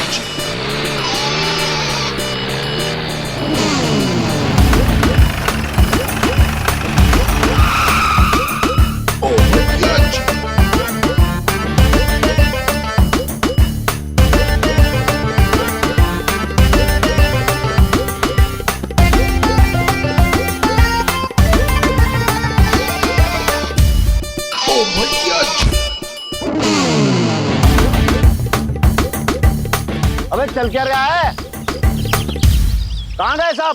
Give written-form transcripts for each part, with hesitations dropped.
जी। ओ भैया जी। ओ भैया जी। अबे चल क्या रहा है? कहाँ गए सब?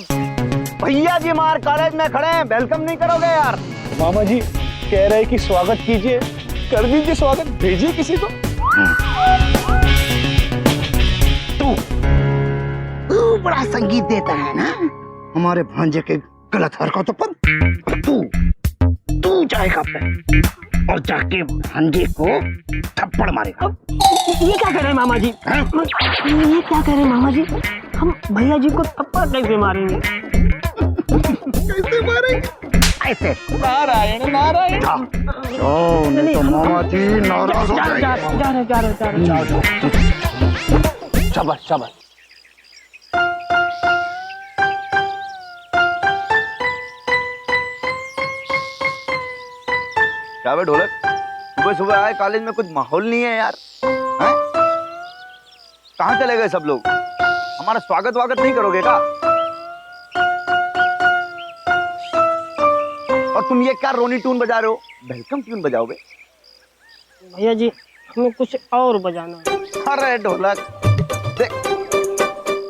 भैया जी हमारे कॉलेज में खड़े हैं, वेलकम नहीं करोगे यार? मामा जी कह रहे हैं कि स्वागत कीजिए, कर दीजिए स्वागत, भेजिए किसी को। तू बड़ा संगीत देता है ना हमारे भांजे के गलत हरकतों पर। तू जाएगा पे और जाके भांजे को थप्पड़ मारेगा। ये क्या कर रहे हैं मामा जी? ये क्या कर रहे हैं मामा जी? हम भैया जी को थप्पड़ कैसे मारेंगे? कैसे मारेंगे? ऐसे। नारायण नारायण। जाओ नहीं तो मामा जी नाराज हो जाएंगे। जा रहे। जाओ। शाबाश शाबाश। क्या बे ढोलक, सुबह सुबह आए कॉलेज में, कुछ माहौल नहीं है यार। हैं? कहाँ चले गए सब लोग? हमारा स्वागत वागत नहीं करोगे क्या? और तुम ये क्या रोनी ट्यून बजा रहे हो? वेलकम ट्यून बजाओगे? भैया जी हमें कुछ और बजाना है। अरे ढोलक देख,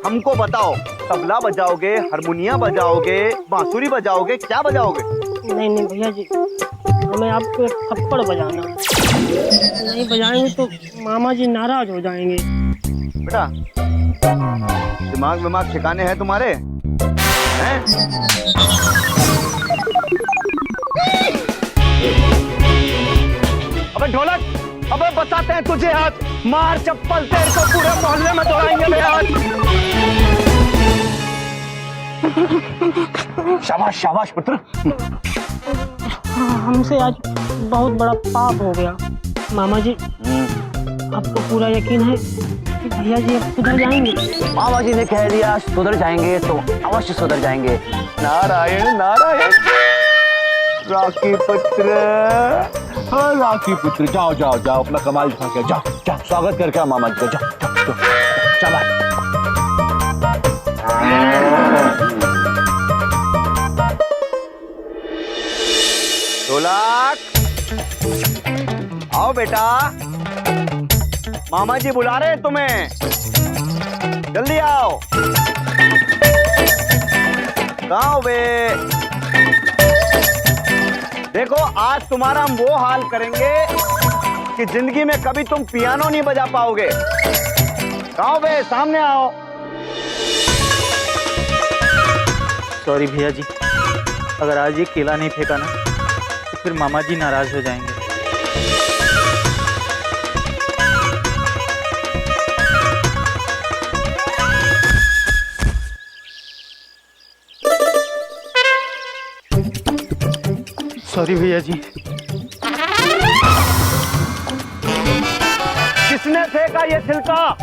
हमको बताओ, तबला बजाओगे, हारमोनिया बजाओगे, बांसुरी बजाओगे, क्या बजाओगे? नहीं भैया जी, हमें आपको एक थप्पड़ बजाना है। नहीं बजाएंगे तो मामा जी नाराज हो जाएंगे। बेटा दिमाग विमाग ठिकाने हैं तुम्हारे? हैं? अबे ढोलक, अबे बताते हैं तुझे आज, मार चप्पल तेरे को पूरे मोहल्ले में दौड़ाएंगे बे आज। शाबाश शाबाश पुत्र। हमसे आज बहुत बड़ा पाप हो गया मामा जी। आपको पूरा यकीन है कि भैया जी अब सुधर जाएंगे? मामा जी ने कह दिया सुधर जाएंगे तो अवश्य सुधर जाएंगे। नारायण नारायण। राखी पुत्र, हाँ राखी पुत्र, जाओ जाओ जाओ अपना कमाल दिखा के जाओ जाओ, स्वागत करके आओ मामा जी का। जाओ जाओ जाओ। शाबाश। ढोलक आओ बेटा, मामा जी बुला रहे हैं तुम्हें, जल्दी आओ। कहाँ हो बे? देखो आज तुम्हारा हम वो हाल करेंगे कि जिंदगी में कभी तुम पियानो नहीं बजा पाओगे। कहाँ हो बे? सामने आओ। सॉरी भैया जी, अगर आज ये केला नहीं फेंका ना तो फिर मामा जी नाराज हो जाएंगे। सॉरी भैया जी। किसने फेंका ये छिलका?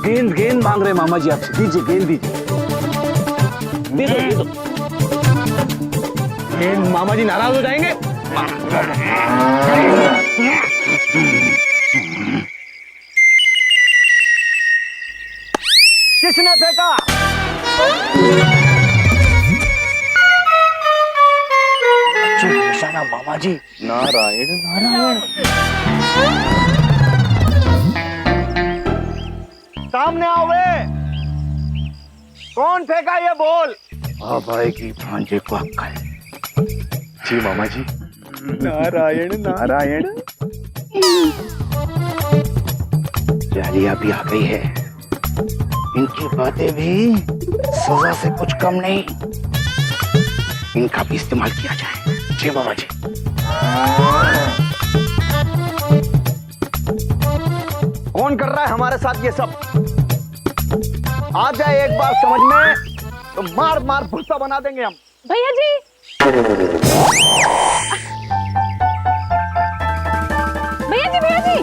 गेंद गेंद मांग रहे मामा जी आपसे, दीजिए गेंद दीजिए। दे दो। गेंद मामा जी नाराज हो जाएंगे। किसने फेंका? निशाना मामा जी। नारायण नारायण। सामने आओ बे, कौन फेंका ये बोल? अब आएगी भांजे को अक्कल। जी मामा जी। नारायण नारायण। जालिया भी आ गई है, इनकी बातें भी सजा से कुछ कम नहीं, इनका भी इस्तेमाल किया जाए। जी बाबा जी। कौन कर रहा है हमारे साथ ये सब? आ जाए एक बार समझ में तो मार मार भुस्सा बना देंगे हम। भैया जी, भैया जी,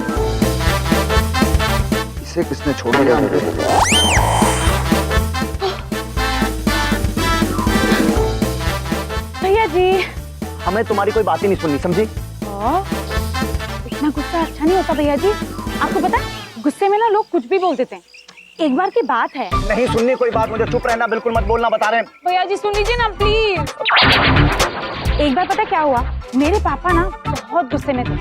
इसे किसने छोड़ दिया? भैया जी। हमें तुम्हारी कोई बात ही नहीं सुननी, समझी? इतना गुस्सा अच्छा नहीं होता भैया जी। आपको पता है गुस्से में ना लोग कुछ भी बोल देते हैं। एक बार की बात है। नहीं सुननी कोई बात, मुझे चुप रहना, बिल्कुल मत बोलना, बता रहे हैं। भैया जी सुन लीजिए ना प्लीज। एक बार पता क्या हुआ, मेरे पापा ना बहुत गुस्से में थे।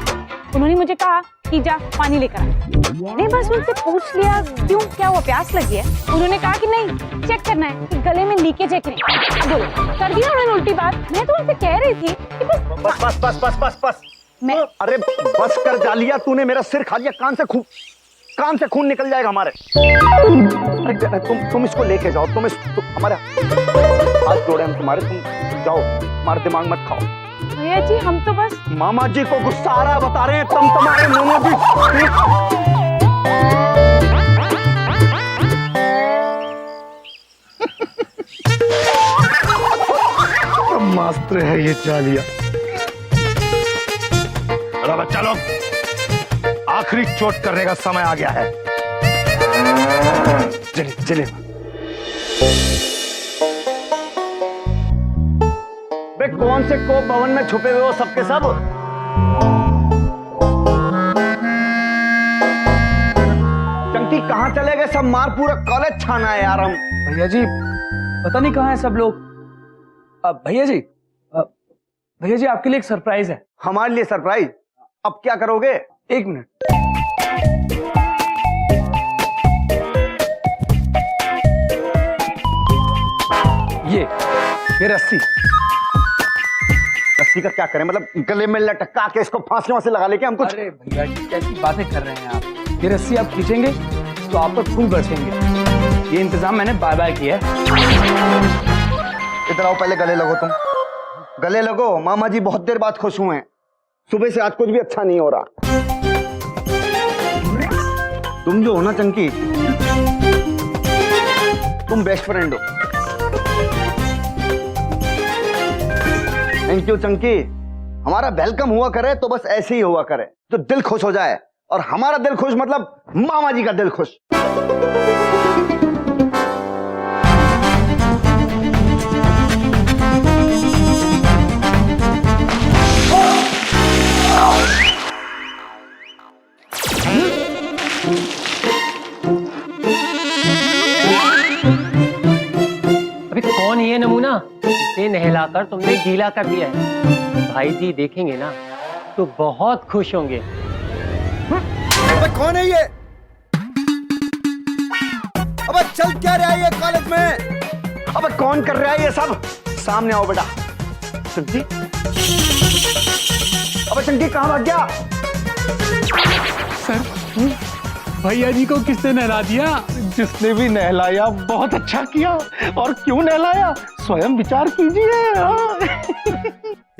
उन्होंने मुझे कहा कि जा पानी लेकर आ। मैंने बस उनसे पूछ लिया क्यों, क्या हुआ, प्यास लगी है? उन्होंने कहा कि नहीं, चेक करना है कि गले में लीकेज है कि नहीं। अब बोलो, कर दिया उन्होंने उल्टी बात। मैं तो उनसे कह रही थी कि बस बस बस बस बस बस। मैं अरे बस कर डालिया तूने, मेरा सिर खा लिया, कान से खून निकल जाएगा हमारे। अरे तुम इसको लेके जाओ, तुम हमारे हाथ जोड़े हम तुम्हारे, तुम जाओ, हमारे दिमाग मत खाओ। भैया जी हम तो बस मामा जी को गुस्सा आ रहा है, बता रहे हैं तुम, तुम्हारे मामा जी। मास्टर है ये चालिया। अरे बच्चा लोग, आखिरी चोट करने का समय आ गया है। चलिए चलिए। बे कौन से कोप भवन में छुपे हुए हो सबके सब? चंकी कहाँ चले गए सब? मार पूरा कॉलेज छाना है यार हम। भैया जी पता नहीं कहाँ है सब लोग। भैया जी आपके लिए एक सरप्राइज है। हमारे लिए सरप्राइज? अब क्या करोगे? एक मिनट। ये रस्सी का क्या करें? मतलब गले में लटका के इसको फांसियों से लगा लेके हम कुछ? अरे भैया जी कैसी बातें कर रहे हैं आप। ये रस्सी आप खींचेंगे तो आप पर फूल बरसेंगे। ये इंतजाम मैंने बार बार किया है। इधर आओ, पहले गले लगो, तुम गले लगो। मामा जी बहुत देर बाद खुश हुए हैं, सुबह से आज कुछ भी अच्छा नहीं हो रहा। तुम जो हो ना चंकी, तुम बेस्ट फ्रेंड हो। Thank you Chunky. हमारा वेलकम हुआ करे तो बस ऐसे ही हुआ करे, जो दिल खुश हो जाए। और हमारा दिल खुश मतलब मामा जी का दिल खुश। अभी कौन है ये नमूना जिसे नहलाकर तुमने गीला कर दिया है? भाई जी देखेंगे ना तो बहुत खुश होंगे। अबे कौन है ये? अबे चल क्या रहा है ये कॉलेज में? अबे कौन कर रहा है ये सब? सामने आओ बेटा। चंकी, अबे चंकी कहाँ भाग गया? भैया जी को किसने नहला दिया? जिसने भी नहलाया बहुत अच्छा किया। और क्यों नहलाया स्वयं विचार कीजिए।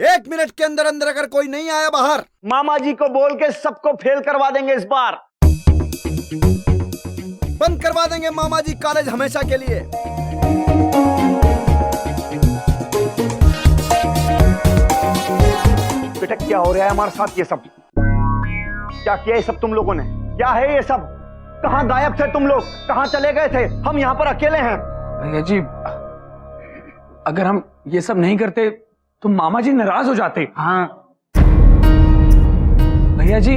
1 मिनट के अंदर अंदर अगर कोई नहीं आया बाहर, मामा जी को बोल के सबको फेल करवा देंगे। इस बार बंद करवा देंगे मामा जी कॉलेज हमेशा के लिए। बेटा क्या हो रहा है हमारे साथ? ये सब क्या किया? ये सब तुम लोगों ने क्या है? ये सब कहां गायब थे तुम लोग? कहां चले गए थे? हम यहां पर अकेले हैं। भैया जी अगर हम ये सब नहीं करते तो मामा जी नाराज हो जाते। हाँ भैया जी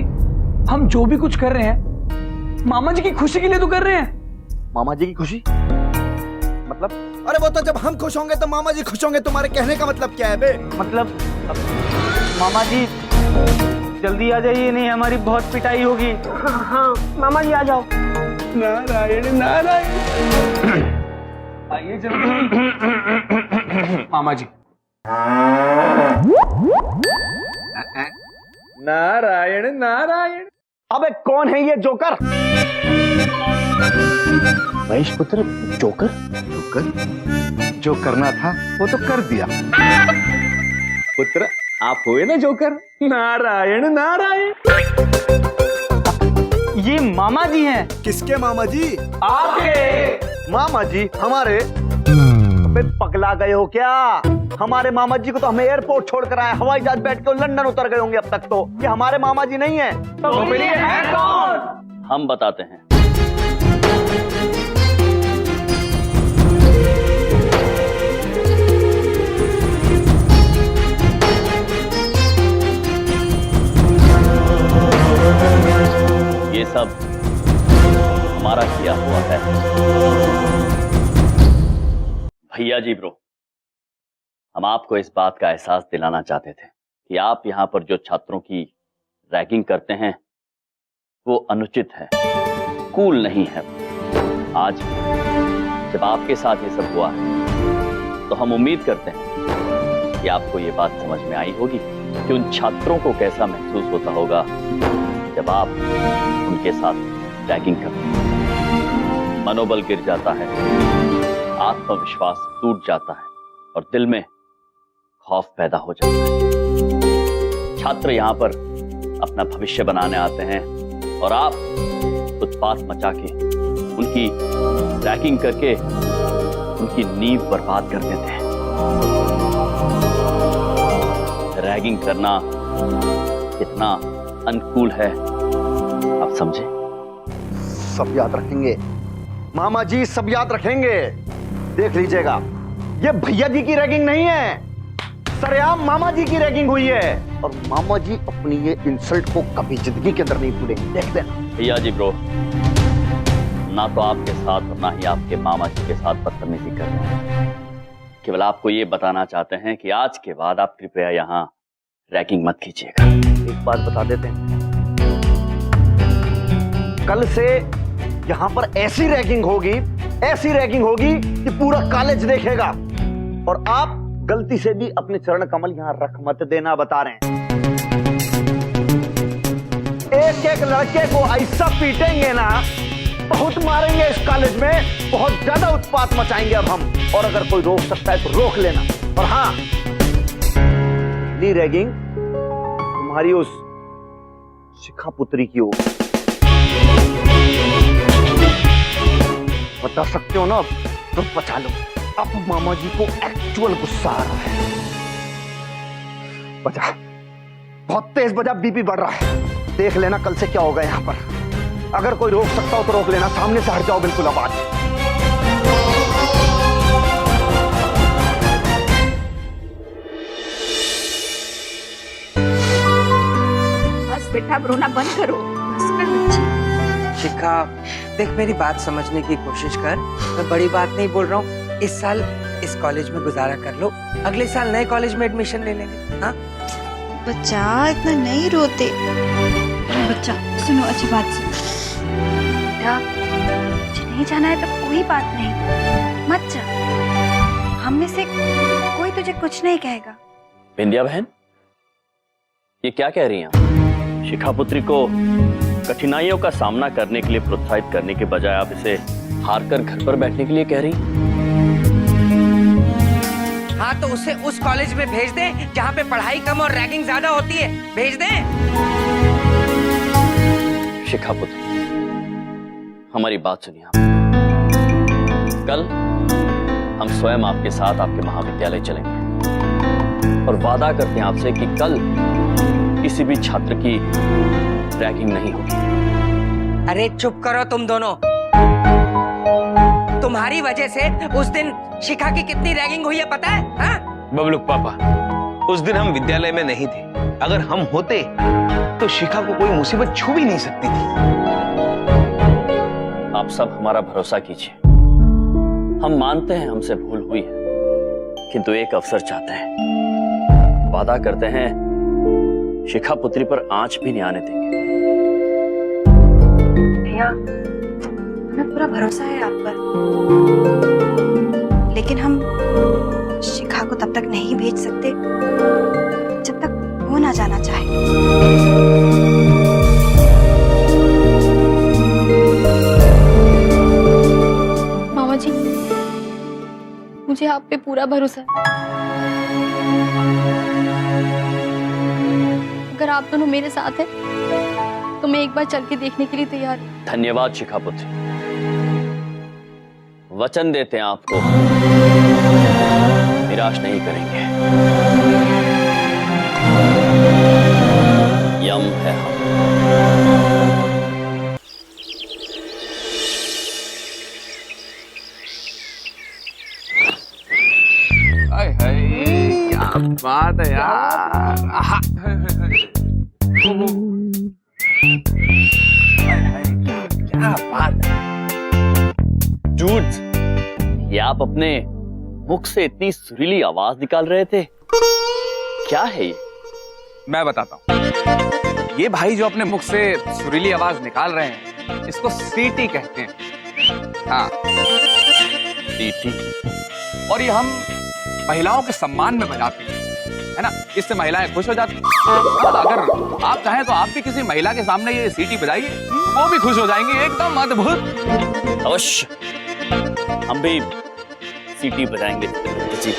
हम जो भी कुछ कर रहे हैं मामा जी की खुशी के लिए तो कर रहे हैं। मामा जी की खुशी मतलब? अरे वो तो जब हम खुश होंगे तो मामा जी खुश होंगे। तुम्हारे कहने का मतलब क्या है बे? मतलब मामा जी जल्दी आ जाइए, नहीं हमारी बहुत पिटाई होगी। हाँ मामा जी आ जाओ। नारायण नारायण। आइए जल्दी। मामा जी नारायण नारायण। अबे कौन है ये जोकर? महेश पुत्र जोकर। जोकर जो करना था वो तो कर दिया। पुत्र आप हुए ना जोकर। नारायण नारायण। ये मामा जी हैं। किसके मामा जी? आपके। मामा जी हमारे अबे पगला गए हो क्या? हमारे मामा जी को तो हमें एयरपोर्ट छोड़कर आए, हवाई जहाज बैठ के लंदन उतर गए होंगे अब तक। तो ये हमारे मामा जी नहीं है तो फिर ये है कौन? हम बताते हैं। ये सब हमारा किया हुआ है। भैया जी ब्रो, हम आपको इस बात का एहसास दिलाना चाहते थे कि आप यहां पर जो छात्रों की रैगिंग करते हैं वो अनुचित है, कूल नहीं है। आज जब आपके साथ ये सब हुआ है तो हम उम्मीद करते हैं कि आपको ये बात समझ में आई होगी कि उन छात्रों को कैसा महसूस होता होगा जब आप उनके साथ रैगिंग करते हैं। मनोबल गिर जाता है, आत्मविश्वास टूट जाता है और दिल में खौफ पैदा हो जाता है। छात्र यहाँ पर अपना भविष्य बनाने आते हैं और आप उत्पात मचा के, उनकी रैगिंग करके उनकी नींव बर्बाद कर देते हैं। रैगिंग करना कितना अनकूल है आप समझे? सब याद रखेंगे मामा जी, सब याद रखेंगे। देख लीजिएगा, ये भैया जी की रैगिंग नहीं है, सरेआम मामा जी की रैगिंग हुई है। और मामा जी अपनी ये इंसल्ट को कभी जिंदगी के अंदर नहीं भूलेंगे, देख देना। भैया जी ब्रो, ना तो आपके साथ और ना ही आपके मामा जी के साथ बदतमीजी कर रहे हैं। केवल आपको ये बताना चाहते हैं कि आज के बाद आप कृपया यहाँ रैगिंग मत कीजिएगा। एक बात बता देते हैं, कल से यहां पर ऐसी रैगिंग होगी कि पूरा कॉलेज देखेगा। और आप गलती से भी अपने चरण कमल यहां रख मत देना, बता रहे हैं। एक एक लड़के को ऐसा पीटेंगे ना, बहुत मारेंगे इस कॉलेज में, बहुत ज्यादा उत्पात मचाएंगे अब हम। और अगर कोई रोक सकता है तो रोक लेना। और हाँ, ली रैगिंग तुम्हारी उस शिखा पुत्री की हो, बता सकते हो ना, तो बचा लो। अब मामा जी को एक्चुअल गुस्सा आ रहा है, बजा, बहुत तेज बजा, बीपी बढ़ रहा है। देख लेना कल से क्या होगा यहाँ पर। अगर कोई रोक सकता हो तो रोक लेना, सामने से हट जाओ बिल्कुल। अब आज बस बेटा, रोना बंद करो। शिखा, देख मेरी बात समझने की कोशिश कर। मैं बड़ी बात नहीं बोल रहा हूँ। इस साल इस कॉलेज में गुजारा कर लो, अगले साल नए कॉलेज में एडमिशन ले लेंगे। हाँ बच्चा, इतना नहीं रोते। बच्चा सुनो, अच्छी बात सुनो। बेटा, मुझे नहीं जाना है तो कोई बात नहीं, मत जा। हम में से कोई तुझे कुछ नहीं कहेगा। बिंदिया बहन, ये क्या कह रही हैं? शिखा पुत्री को कठिनाइयों का सामना करने के लिए प्रोत्साहित करने के बजाय आप इसे हारकर घर पर बैठने के लिए कह रही हैं? हाँ तो उसे उस कॉलेज में भेज दें जहाँ पे पढ़ाई कम और रैगिंग ज्यादा होती है, भेज दें। शिखा पुत्री, हमारी बात सुनिए। कल हम स्वयं आपके साथ आपके महाविद्यालय चलेंगे और वादा करते हैं आपसे कि कल किसी भी छात्र की रैगिंग नहीं होगी। अरे चुप करो तुम दोनों। तुम्हारी वजह से उस दिन शिखा की कितनी रैगिंग हुई है पता है? हाँ? बबलू पापा, उस दिन हम विद्यालय में नहीं थे। अगर हम होते तो शिखा को कोई मुसीबत छू भी नहीं सकती थी। आप सब हमारा भरोसा कीजिए। हम मानते हैं हमसे भूल हुई है, किंतु एक अवसर चाहते हैं। वादा करते हैं शिखा पुत्री पर आंच भी नहीं आने देंगे। भैया, हमें पूरा भरोसा है आप पर, लेकिन हम शिखा को तब तक नहीं भेज सकते जब तक वो ना जाना चाहे। मामा जी, मुझे आप पे पूरा भरोसा है। अगर आप दोनों मेरे साथ हैं तो मैं एक बार चल के देखने के लिए तैयार हूँ। धन्यवाद शिखा पुत्री। वचन देते हैं आपको, निराश नहीं करेंगे। यम है हम। हाय हाय, क्या बात है यार। आहा। क्या बात है। जूड, ये आप अपने मुख से इतनी सुरीली आवाज निकाल रहे थे, क्या है ये? मैं बताता हूँ। ये भाई जो अपने मुख से सुरीली आवाज निकाल रहे हैं, इसको सीटी कहते हैं। हाँ, सीटी। और ये हम महिलाओं के सम्मान में बजाते हैं, है ना। इससे महिलाएं खुश हो जाती हैं। अगर आप चाहें तो आप भी किसी महिला के सामने ये सीटी बजाइए, वो भी खुश हो जाएंगी। एकदम अद्भुत। अवश्य, हम भी सीटी बजाएंगे जी।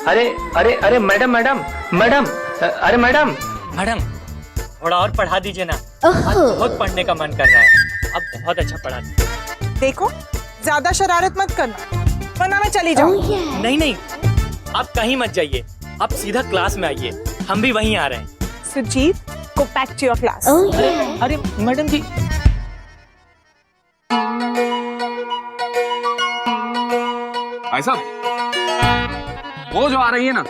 अरे अरे अरे मैडम मैडम मैडम, अरे मैडम मैडम, थोड़ा और पढ़ा दीजिए ना, आज बहुत पढ़ने का मन कर रहा है। आप बहुत अच्छा पढ़ा दीजिए। देखो, ज्यादा शरारत मत करना, वरना मैं चली जाऊंगी। नहीं नहीं, आप कहीं मत जाइए, आप सीधा क्लास में आइए, हम भी वहीं आ रहे हैं। Sujit, go back to your class. अरे मैडम जी, भाई साहब, वो जो आ रही है ना,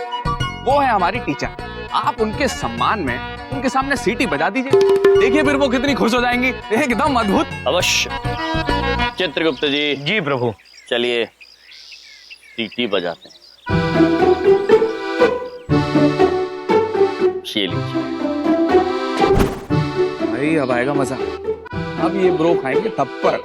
वो है हमारी टीचर। आप उनके सम्मान में उनके सामने सीटी बजा दीजिए, देखिए फिर वो कितनी खुश हो जाएंगी। एकदम अद्भुत। अवश्य। चित्रगुप्त जी। जी प्रभु। चलिए सीटी बजाते हैं। ये लीजिए। भाई अब आएगा मजा। अब ये ब्रो खाएंगे थप्पड़।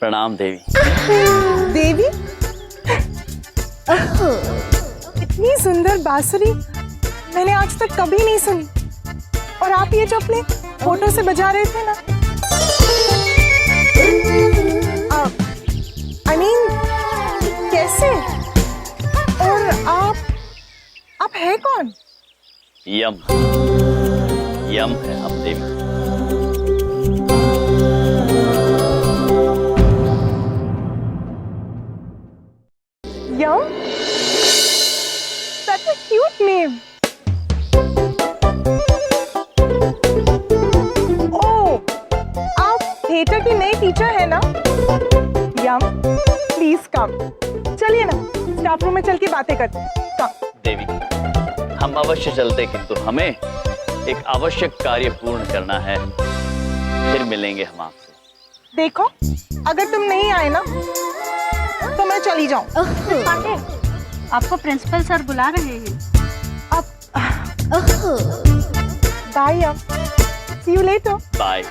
प्रणाम देवी। देवी, इतनी सुंदर बांसुरी मैंने आज तक कभी नहीं सुनी। और आप ये जो अपने फोटो से बजा रहे थे ना, I mean, कैसे? और आप है कौन? यम। यम है हम देवी। Yum? Such a cute name. Oh, आप थिएटर की नई टीचर है ना? Yum, please come. चलिए ना, स्टाफ रूम में चल के बातें करते हैं। Come. देवी, हम अवश्य चलते, किंतु हमें एक आवश्यक कार्य पूर्ण करना है, फिर मिलेंगे हम आपसे। देखो, अगर तुम नहीं आए ना, तो मैं चली जाऊँ। पांडे, आपको प्रिंसिपल सर बुला रहे हैं। बाय यम, see you later. Bye.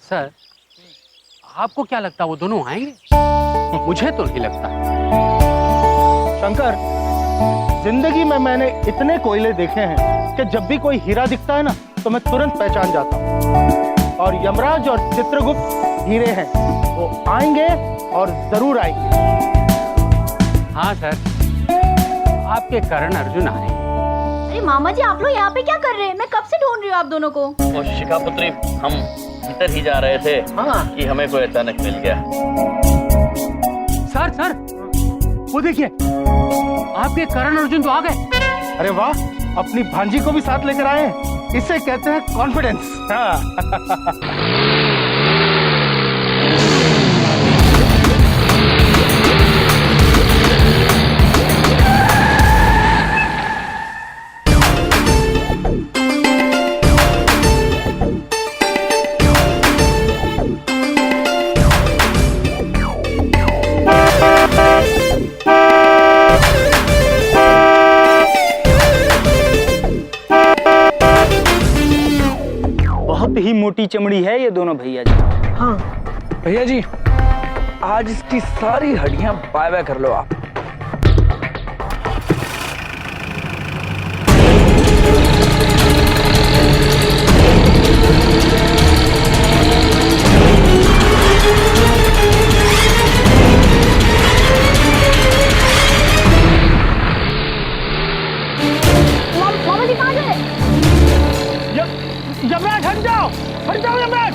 Sir, आपको क्या लगता है वो दोनों आएंगे? मुझे तो नहीं लगता। शंकर, जिंदगी में मैंने इतने कोयले देखे हैं कि जब भी कोई हीरा दिखता है ना तो मैं तुरंत पहचान जाता हूँ। और यमराज और चित्रगुप्त हीरे हैं, वो आएंगे और जरूर आएंगे। हाँ सर, आपके करण अर्जुन आए। अरे मामा जी, आप लोग यहाँ पे क्या कर रहे हैं? मैं कब से ढूंढ रही हूँ आप दोनों को। और शिखा पुत्री, हम भीतर ही जा रहे थे कि हमें कोई अचानक मिल गया। सर, वो देखिए, आपके करण अर्जुन तो आ गए। अरे वाह, अपनी भांजी को भी साथ लेकर आए हैं। इसे कहते हैं कॉन्फिडेंस। बहुत ही मोटी चमड़ी है ये दोनों भैया जी। हाँ भैया जी, आज इसकी सारी हड्डियां बाय बाय कर लो आप। मामा जी कहाँ गए? यमराज, हट जाओ यमराज।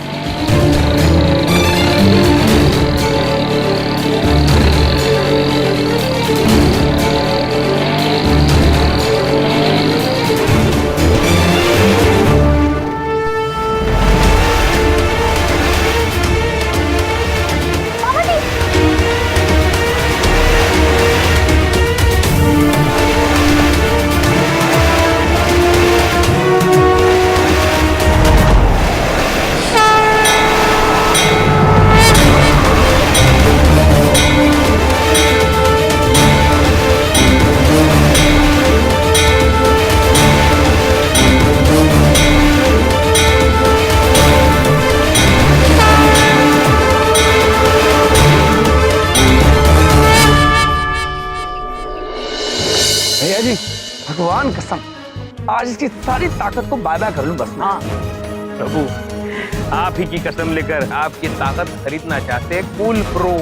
भैया जी, भगवान कसम, आज इसकी सारी ताकत को बाय बाय कर लूं बस। हाँ प्रभु, आप ही की कसम लेकर आपकी ताकत खरीदना चाहते हैं कूल प्रो।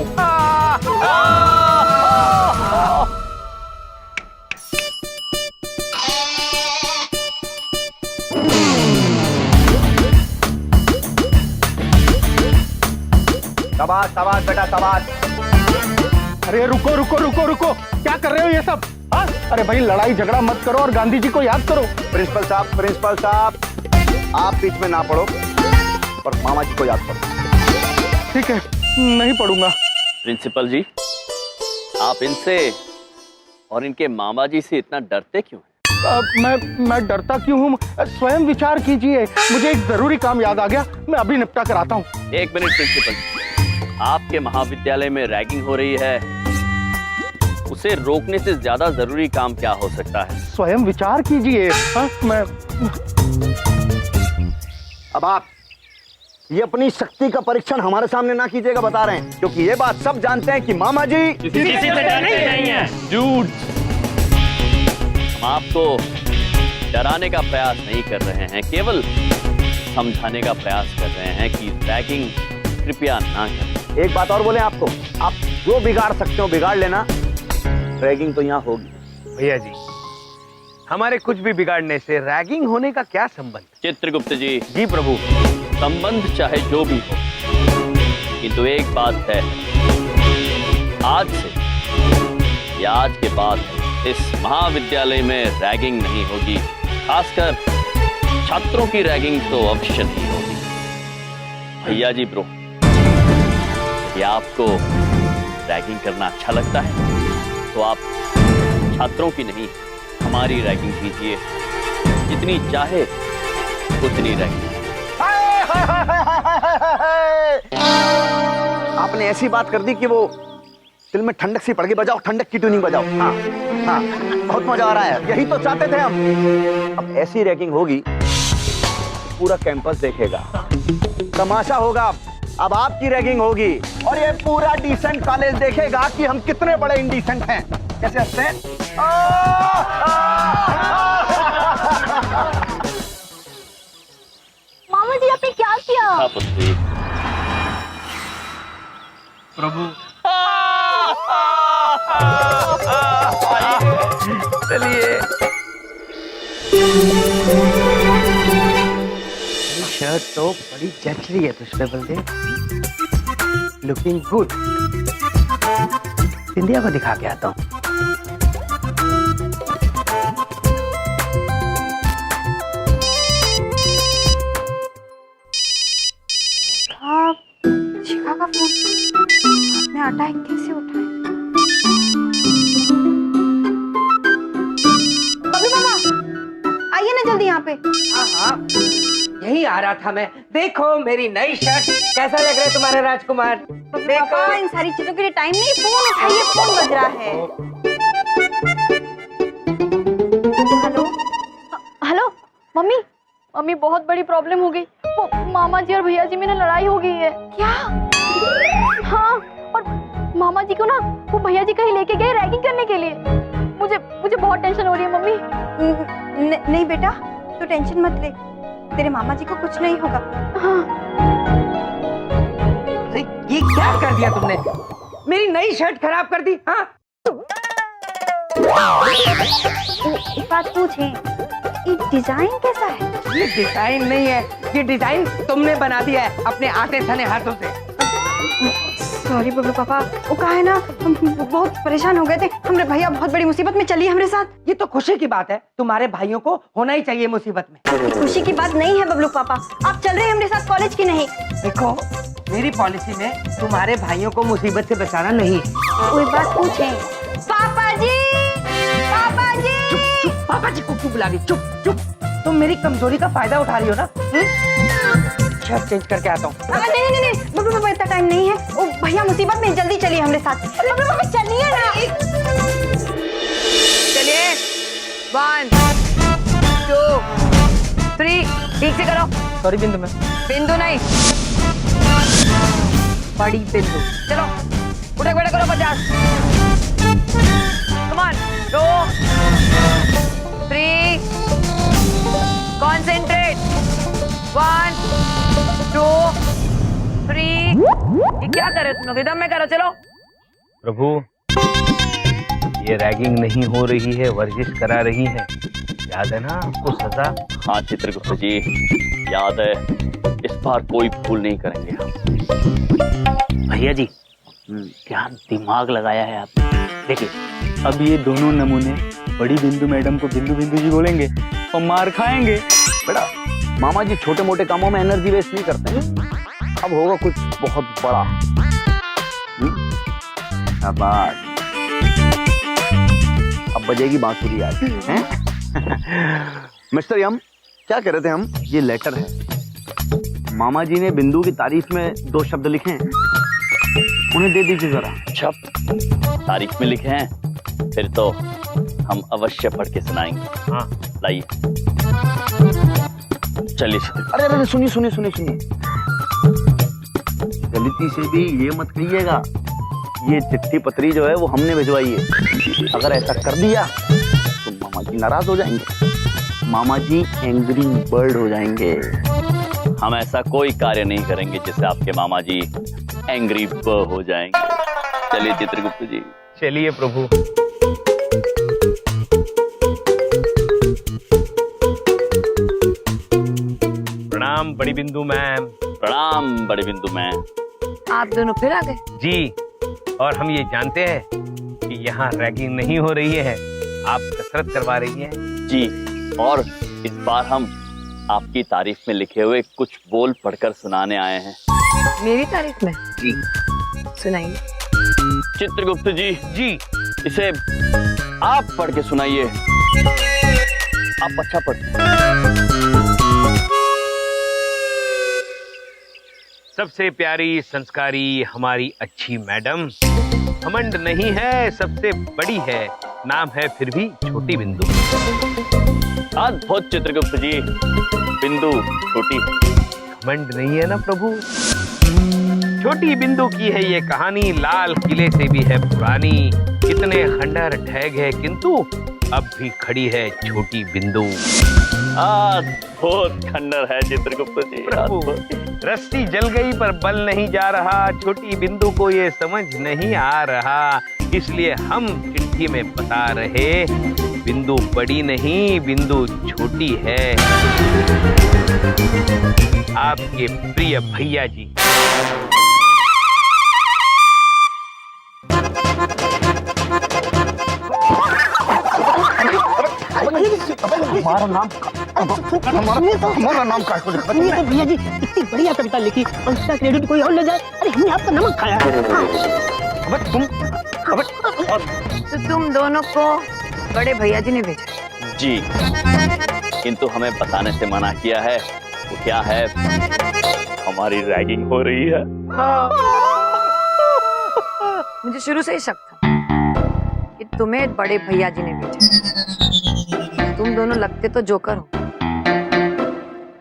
शाबाश बेटा, शाबाश। अरे रुको, क्या कर रहे हो ये सब? हाँ? अरे भाई, लड़ाई झगड़ा मत करो और गांधी जी को याद करो। प्रिंसिपल साहब, आप बीच में ना पढ़ो और मामा जी को याद करो। ठीक है, नहीं पढ़ूंगा। प्रिंसिपल जी, आप इनसे और इनके मामा जी से इतना डरते क्यों हैं? मैं डरता क्यों हूँ? स्वयं विचार कीजिए। मुझे एक जरूरी काम याद आ गया, मैं अभी निपटा कर आता हूँ। एक मिनट प्रिंसिपल, आपके महाविद्यालय में रैगिंग हो रही है, उसे रोकने से ज्यादा जरूरी काम क्या हो सकता है? स्वयं विचार कीजिए। मैं अब आप ये अपनी शक्ति का परीक्षण हमारे सामने ना कीजिएगा, बता रहे हैं, क्योंकि ये बात सब जानते हैं कि मामा जी किसी से डरते नहीं हैं। झूठ। हम आपको डराने का प्रयास नहीं कर रहे हैं, केवल समझाने का प्रयास कर रहे हैं कि रैगिंग कृपया ना करें। एक बात और बोले आपको, आप जो बिगाड़ सकते हो बिगाड़ लेना, रैगिंग तो यहाँ होगी। भैया जी, हमारे कुछ भी बिगाड़ने से रैगिंग होने का क्या संबंध? चित्रगुप्त जी। जी प्रभु। संबंध चाहे जो भी हो, किंतु एक बात है, आज से या आज के बाद इस महाविद्यालय में रैगिंग नहीं होगी। खासकर छात्रों की रैगिंग तो अवश्य नहीं होगी। भैया जी ब्रो, यदि आपको रैगिंग करना अच्छा लगता है तो आप छात्रों की नहीं हमारी रैगिंग कीजिए, जितनी चाहे उतनी रैगिंग। आपने ऐसी बात कर दी कि वो दिल में ठंडक सी पड़ गई। बजाओ ठंडक की ट्यूनिंग बजाओ। हाँ हाँ, बहुत मजा आ रहा है, यही तो चाहते थे हम। अब ऐसी रैगिंग होगी पूरा कैंपस देखेगा, तमाशा होगा। अब आपकी रैगिंग होगी और ये पूरा डिसेंट कॉलेज देखेगा कि हम कितने बड़े इंडिसेंट हैं। कैसे हंसते हैं? मामा जी आपने क्या किया? हाँ पुत्री। प्रभु चलिए। शर्ट तो बड़ी जच रही है तुझ पे बलदेव, लुकिंग गुड। इंडिया को दिखा के आता हूँ। शिखा का फोन, आपने अटैक कैसे उठाया? बबलू मामा आइए ना जल्दी यहाँ पे। हाँ हाँ, यही आ रहा था मैं। देखो मेरी नई शर्ट, कैसा लग रहा है तुम्हारे राजकुमार? देखो इन सारी चीजों के लिए टाइम नहीं, फोन उठाइए, फोन बज रहा है। हेलो हेलो मम्मी, मम्मी बहुत बड़ी प्रॉब्लम हो गई। वो मामा जी और भैया जी में ना लड़ाई हो गई है। क्या? हाँ, और मामा जी को ना वो भैया जी कहीं लेके गए रैगिंग करने के लिए। मुझे बहुत टेंशन हो रही है मम्मी। नहीं बेटा, तू टेंशन मत ले, तेरे मामा जी को कुछ नहीं होगा। हाँ। ये क्या कर दिया तुमने? मेरी नई शर्ट खराब कर दी। हाँ, एक बात पूछे, ये डिजाइन कैसा है? ये डिजाइन नहीं है, ये डिजाइन तुमने बना दिया है अपने आटे सने हाथों से। सॉरी बबलू पापा, वो कहा है ना, हम बहुत परेशान हो गए थे। हमारे भैया बहुत बड़ी मुसीबत में चली हमारे साथ। ये तो खुशी की बात है, तुम्हारे भाइयों को होना ही चाहिए मुसीबत में। खुशी की बात नहीं है बबलू पापा, आप चल रहे हैं हमारे साथ कॉलेज की नहीं। देखो मेरी पॉलिसी में तुम्हारे भाइयों को मुसीबत से बचाना नहीं है। कोई बात पूछे? पापा जी, पापा जी। चुप चुप, पापा जी को क्यों बुला रही? चुप चुप, तुम मेरी कमजोरी का फायदा उठा रही हो ना। शर्ट चेंज करके आता हूँ। नहीं बबलू पापा, इतना टाइम नहीं है। वो भैया मुसीबत में, जल्दी चलिए हमारे साथ। बबलू पापा चलिए ना। चलिए, 1 2 3, ठीक से करो। सॉरी बिंदु मैम। बिंदु नहीं, बड़ी बिंदु। चलो उठे बैठे करो 50। Come on, 2 3, concentrate. 1 2 3। ये क्या कर रहे हो तुम लोग? एकदम में करो। चलो प्रभु, ये रैगिंग नहीं हो रही है, वर्जिश करा रही है, याद है ना आपको सजा? हाँ चित्रगुप्त जी, याद है। इस बार कोई भूल नहीं करेंगे हम। भैया जी, क्या दिमाग लगाया है आपने। देखिए, अब ये दोनों नमूने बड़ी बिंदु मैडम को बिंदु बिंदु जी बोलेंगे और मार खाएंगे। बेटा, मामा जी छोटे मोटे कामों में एनर्जी वेस्ट नहीं करते हैं। अब होगा कुछ बहुत बड़ा। शाबाश, अब बजेगी बांसुरी आज, हैं? मिस्टर यम, क्या कह रहे थे हम? ये लेटर है, मामा जी ने बिंदु की तारीफ में 2 शब्द लिखे हैं, उन्हें दे दीजिए जरा। अच्छा, तारीफ में लिखे हैं, फिर तो हम अवश्य पढ़ के सुनाएंगे। हाँ लाइए। चलिए। अरे सुनिए, गलती से भी ये मत कहिएगा ये चिट्ठी पत्री जो है वो हमने भिजवाई है। अगर ऐसा कर दिया तो मामा जी नाराज हो जाएंगे, मामा जी एंग्री बर्ड हो जाएंगे। हम ऐसा कोई कार्य नहीं करेंगे जिससे आपके मामा जी एंग्री बर्ड हो जाएंगे। चलिए चित्रगुप्त जी। चलिए प्रभु। प्रणाम बड़ी बिंदु मैम। प्रणाम बड़ी बिंदु मैम। आप दोनों फिर आ गए? जी, और हम ये जानते हैं कि यहाँ रैगिंग नहीं हो रही है, आप कसरत करवा रही हैं। जी, और इस बार हम आपकी तारीफ में लिखे हुए कुछ बोल पढ़कर सुनाने आए हैं। मेरी तारीफ में? जी। सुनाइए। चित्रगुप्त जी जी इसे आप पढ़ के सुनाइए। आप अच्छा पढ़ते हैं। सबसे प्यारी संस्कारी हमारी अच्छी मैडम, घमंड नहीं है, सबसे बड़ी है, नाम है फिर भी छोटी बिंदु। अद्भुत चित्रगुप्त जी, बिंदु छोटी है। घमंड नहीं है ना प्रभु। छोटी बिंदु की है ये कहानी, लाल किले से भी है पुरानी। कितने खंडर ढह गए किंतु अब भी खड़ी है छोटी बिंदु। बहुत खंडर है चित्रगुप्त जी। रस्सी जल गई पर बल नहीं जा रहा, छोटी बिंदु को ये समझ नहीं आ रहा, इसलिए हम चिट्ठी में बता रहे, बिंदु बड़ी नहीं बिंदु छोटी है। आपके प्रिय भैया जी। हमारा नाम हमारा नाम का भैया जी इतनी बढ़िया कविता लिखी और उसका क्रेडिट कोई और ले जाए। अरे हमने आपका नमक खाया है। तो तुम दोनों को बड़े भैया जी ने भेजा? जी, किंतु हमें बताने से मना किया है। वो क्या है? हमारी रैगिंग हो रही है। मुझे शुरू से ही शक था कि तुम्हें बड़े भैया जी ने भेजा। तुम दोनों लगते तो जोकर हो,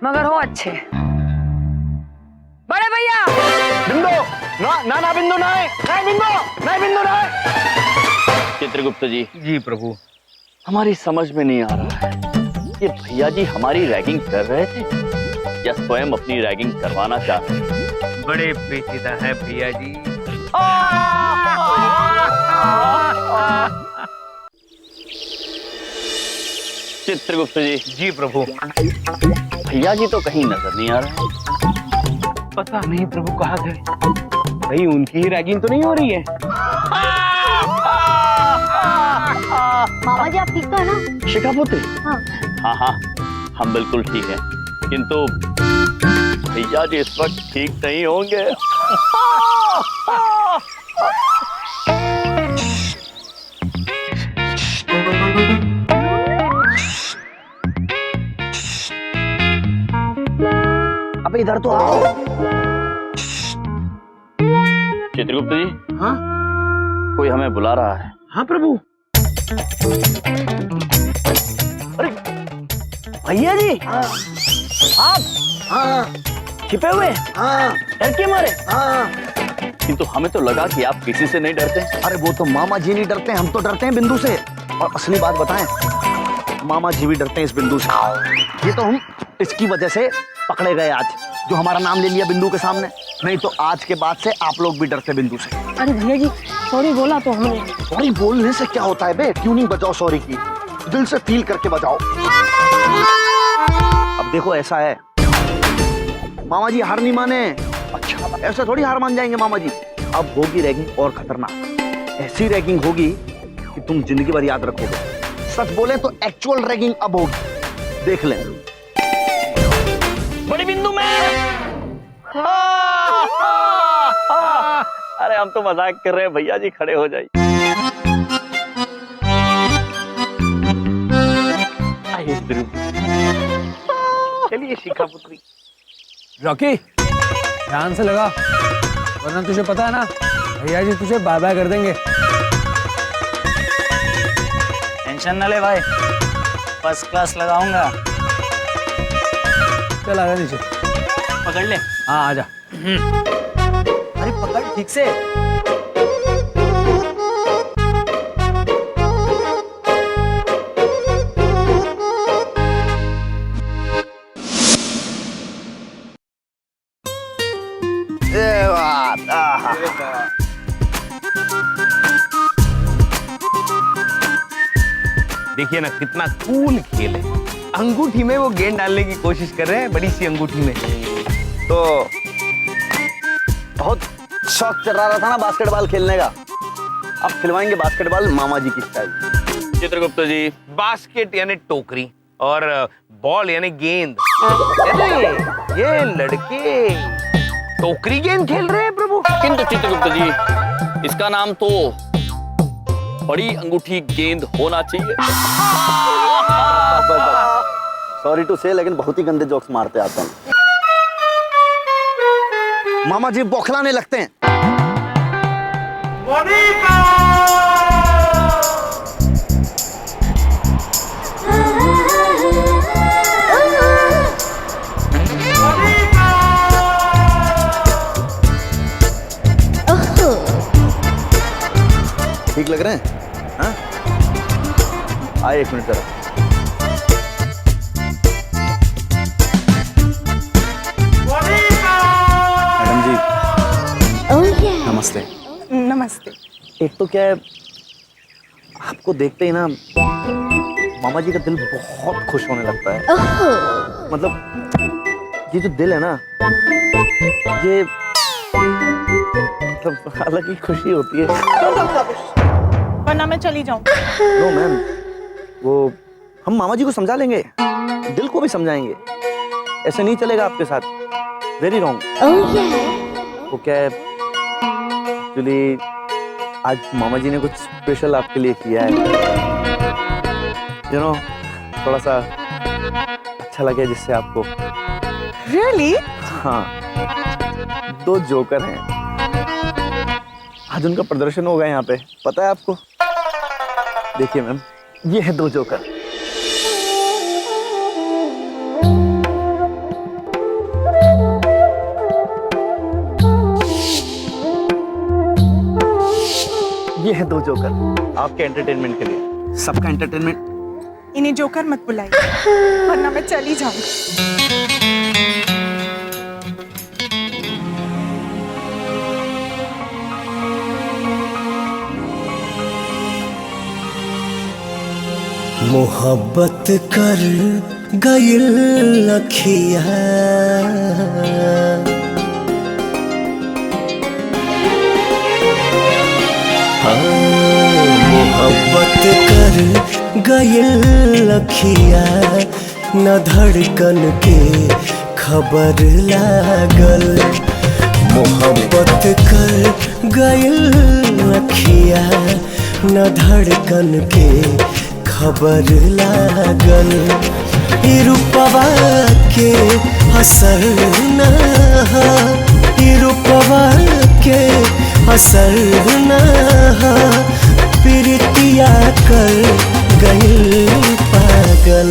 मगर हो अच्छे। बड़े भैया बिंदु ना ना बिंदु ना बिंदु ना। चित्रगुप्त जी। जी प्रभु। हमारी समझ में नहीं आ रहा है, ये भैया जी हमारी रैगिंग कर रहे थे या स्वयं अपनी रैगिंग करवाना चाहते हैं? बड़े पेचीदा है भैया जी। चित्रगुप्त जी। जी प्रभु। भैया जी तो कहीं नजर नहीं आ रहे। पता नहीं प्रभु कहाँ गए। कहीं उनकी ही रैगिंग तो नहीं हो रही है? मामा जी आप ठीक तो है ना? शिखापुत्री। हाँ हाँ हम बिल्कुल ठीक हैं, किंतु भैया जी इस वक्त ठीक नहीं होंगे। अब इधर तो आओ। चित्रगुप्त जी। हाँ कोई हमें बुला रहा है। हाँ प्रभु। अरे भैया जी आप? हाँ छिपे हुए? हाँ डर के मारे? हाँ। किंतु हमें तो लगा कि आप किसी से नहीं डरते। अरे वो तो मामा जी नहीं डरते, हम तो डरते हैं बिंदु से। और असली बात बताएं, मामा जी भी डरते हैं इस बिंदु से। ये तो हम इसकी वजह से पकड़े गए आज, जो हमारा नाम ले लिया बिंदु के सामने। नहीं तो आज के बाद से आप लोग भी डरते बिंदु से। अरे भैया जी सॉरी बोला तो हमने। सॉरी बोलने से क्या होता है बे? ट्यूनिंग बजाओ सॉरी की, दिल से फील करके बजाओ। अब देखो ऐसा है, मामा जी हार नहीं माने। अच्छा ऐसा थोड़ी हार मान जाएंगे मामा जी। अब होगी रैगिंग और खतरनाक। ऐसी रैगिंग होगी कि तुम जिंदगी भर याद रखोगे। सच बोले तो एक्चुअल रैगिंग अब होगी, देख लें। बड़ी बिंदु में। अरे हम तो मजाक कर रहे हैं, भैया जी खड़े हो जाइए। चलिए शिखापुत्री। रॉकी ध्यान से लगा, वरना तुझे पता है ना भैया जी तुझे बाय बाय कर देंगे। टेंशन न ले भाई, फर्स्ट क्लास लगाऊंगा। चल आजा नीचे। पकड़ ले। हाँ आजा। अरे पकड़ ठीक से। देखिए ना कितना कूल खेल है। अंगूठी में वो गेंद डालने की कोशिश कर रहे हैं, बड़ी सी अंगूठी में। तो बहुत शौक चल रहा था ना बास्केटबॉल खेलने का। अब खिलवाएंगे बास्केटबॉल मामा जी की स्टाइल। चित्रगुप्त जी। बास्केट यानी टोकरी और बॉल यानी गेंद। ये लड़के टोकरी गेंद खेल रहे हैं प्रभु। किंतु चित्रगुप्त जी, इसका नाम तो बड़ी अंगूठी गेंद होना चाहिए। सॉरी टू से, लेकिन बहुत ही गंदे जोक्स मारते आते हैं। मामा जी बौखलाने लगते हैं। ठीक लग रहे हैं? हाँ? आए 1 मिनट जरा। मैडम जी, नमस्ते। नमस्ते। एक तो क्या है, आपको देखते ही ना मामा जी का दिल बहुत खुश होने लगता है। मतलब ये जो दिल है ना, ये मतलब अलग ही खुशी होती है। वरना मैं चली जाऊं। नो मैम, वो हम मामा जी को समझा लेंगे, दिल को भी समझाएंगे। ऐसे नहीं चलेगा आपके साथ, वेरी रॉन्ग। वो क्या है, एक्चुअली आज मामा जी ने कुछ स्पेशल आपके लिए किया है, यू नो, थोड़ा सा अच्छा लगे जिससे आपको। Really? हाँ, 2 जोकर हैं, आज उनका प्रदर्शन होगा यहाँ पे, पता है आपको? देखिए मैम, ये है 2 जोकर। ये है 2 जोकर आपके एंटरटेनमेंट के लिए, सबका एंटरटेनमेंट। इन्हें जोकर मत बुलाइए, वरना मैं चली जाऊंगी। मोहब्बत कर गइल अखिया, मोहब्बत कर गइल अखिया, न धड़कन के खबर लागल। मोहब्बत कर गइल अखिया, न धड़कन के खबर लागल। ई रूपवा के असर न हा, ई रूपवा के असर न हा, प्रीतिया कर गइल पागल।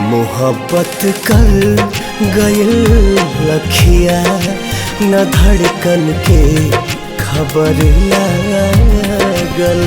मोहब्बत कर गइल अखिया, न धड़कन के खबर लागल।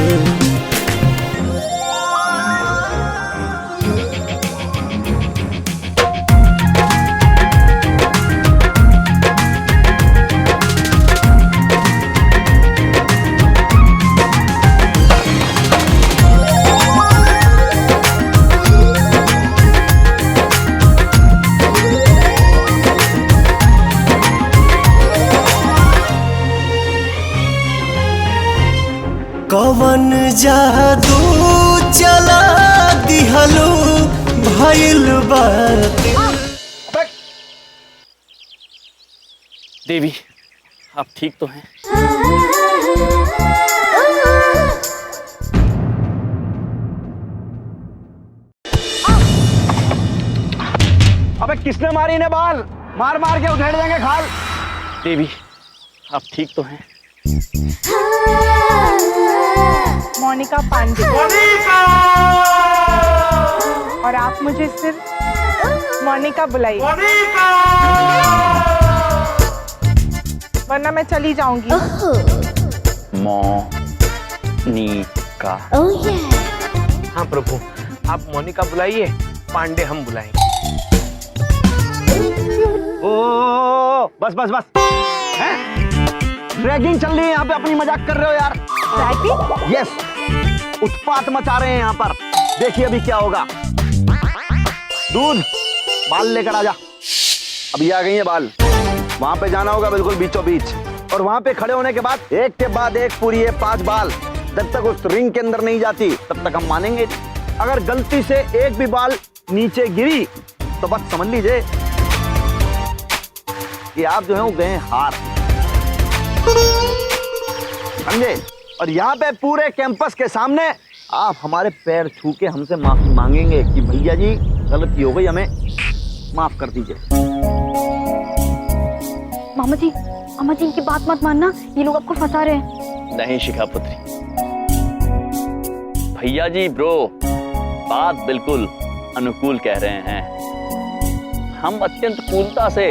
कवन जादू चला दिहलो भइल बात। देवी, आप ठीक तो हैं? अबे किसने मारी इन्हें बाल? मार मार के उधेड़ देंगे खाल। देवी, आप ठीक तो हैं? मोनिका पांडे। और आप मुझे सिर्फ मोनिका बुलाइए, वरना मैं चली जाऊंगी। मोनिका। हाँ प्रभु, आप मोनिका बुलाइए, पांडे हम बुलाएंगे। ओ बस बस बस, हैं? रैगिंग चल रही है यहाँ पे, अपनी मजाक कर रहे हो यार। रैगिंग? यस, उत्पात मचा रहे हैं यहाँ पर। देखिए अभी क्या होगा। दूध, बाल लेकर आजा। अभी आ गई है बाल, वहां पे जाना होगा बिल्कुल बीचों बीच, और वहां पे खड़े होने के बाद एक के बाद एक पूरी है 5 बाल। जब तक उस रिंग के अंदर नहीं जाती तब तक हम मानेंगे। अगर गलती से एक भी बाल नीचे गिरी तो बस समझ लीजिए कि आप जो है वो गए हार, समझे? और यहाँ पे पूरे कैंपस के सामने आप हमारे पैर छू के हमसे माफी मांगेंगे कि भैया जी गलती हो गई, हमें माफ कर दीजिए। मामा जी, अम्मा जी, इनकी बात मत मानना, ये लोग आपको फंसा रहे हैं। नहीं शिखा पुत्री, भैया जी ब्रो बात बिल्कुल अनुकूल कह रहे हैं। हम अत्यंत कूलता से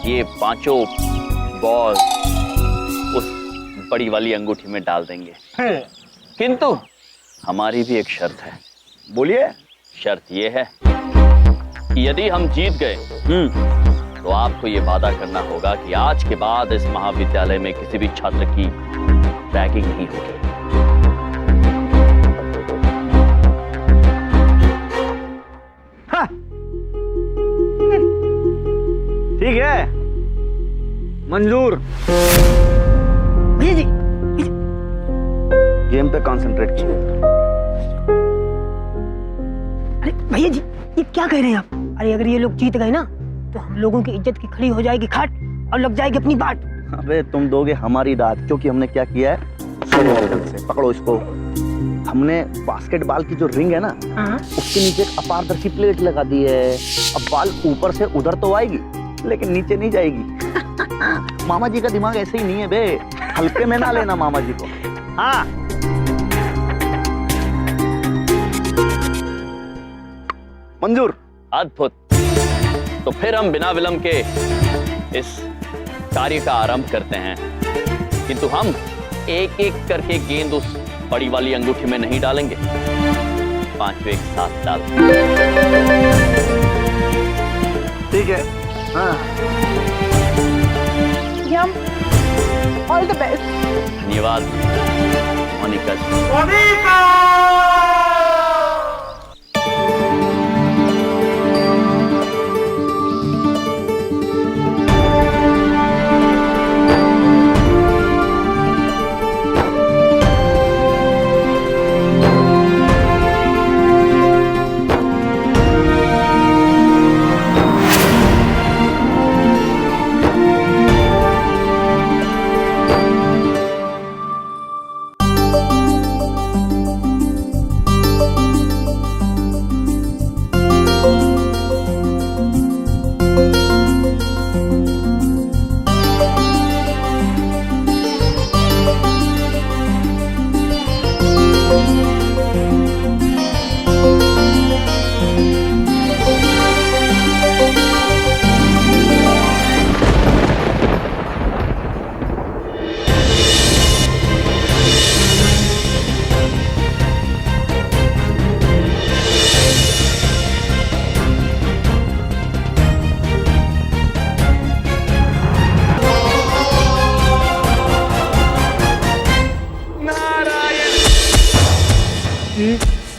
ये पांचों बॉल उस बड़ी वाली अंगूठी में डाल देंगे, किंतु हमारी भी एक शर्त है। बोलिए। शर्त ये है कि यदि हम जीत गए तो आपको ये वादा करना होगा कि आज के बाद इस महाविद्यालय में किसी भी छात्र की रैगिंग नहीं होगी। ठीक है, मंजूर। भैया जी, गेम पे कंसंट्रेट कीजिए। अरे भैया जी, ये क्या कह रहे हैं आप? अरे अगर ये लोग जीत गए ना तो हम लोगों की इज्जत की खड़ी हो जाएगी खाट और लग जाएगी अपनी बाट। अबे तुम दोगे हमारी दाद, क्योंकि हमने क्या किया है, सुनो ढंग से पकड़ो इसको। हमने बास्केटबॉल की जो रिंग है ना, उसके नीचे एक अपारदर्शी प्लेट लगा दी है। अब बॉल ऊपर से उधर तो आएगी लेकिन नीचे नहीं जाएगी। मामा जी का दिमाग ऐसे ही नहीं है बे, हल्के में ना लेना मामा जी को। हाँ मंजूर। अद्भुत। तो फिर हम बिना विलंब के इस कार्य का आरंभ करते हैं, किंतु हम एक एक करके गेंद उस बड़ी वाली अंगूठी में नहीं डालेंगे, पांचों एक साथ डाल। ठीक है। हाँ। यम, ऑल द बेस्ट। धन्यवाद मोनिका।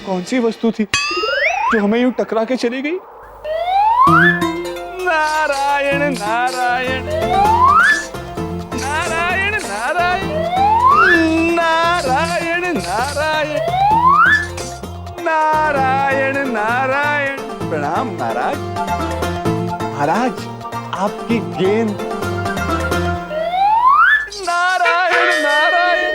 कौन सी वस्तु थी जो हमें यूं टकरा के चली गई? नारायण नारायण नारायण नारायण नारायण नारायण नारायण नारायण। प्रणाम महाराज। महाराज आपकी गेंद। नारायण नारायण।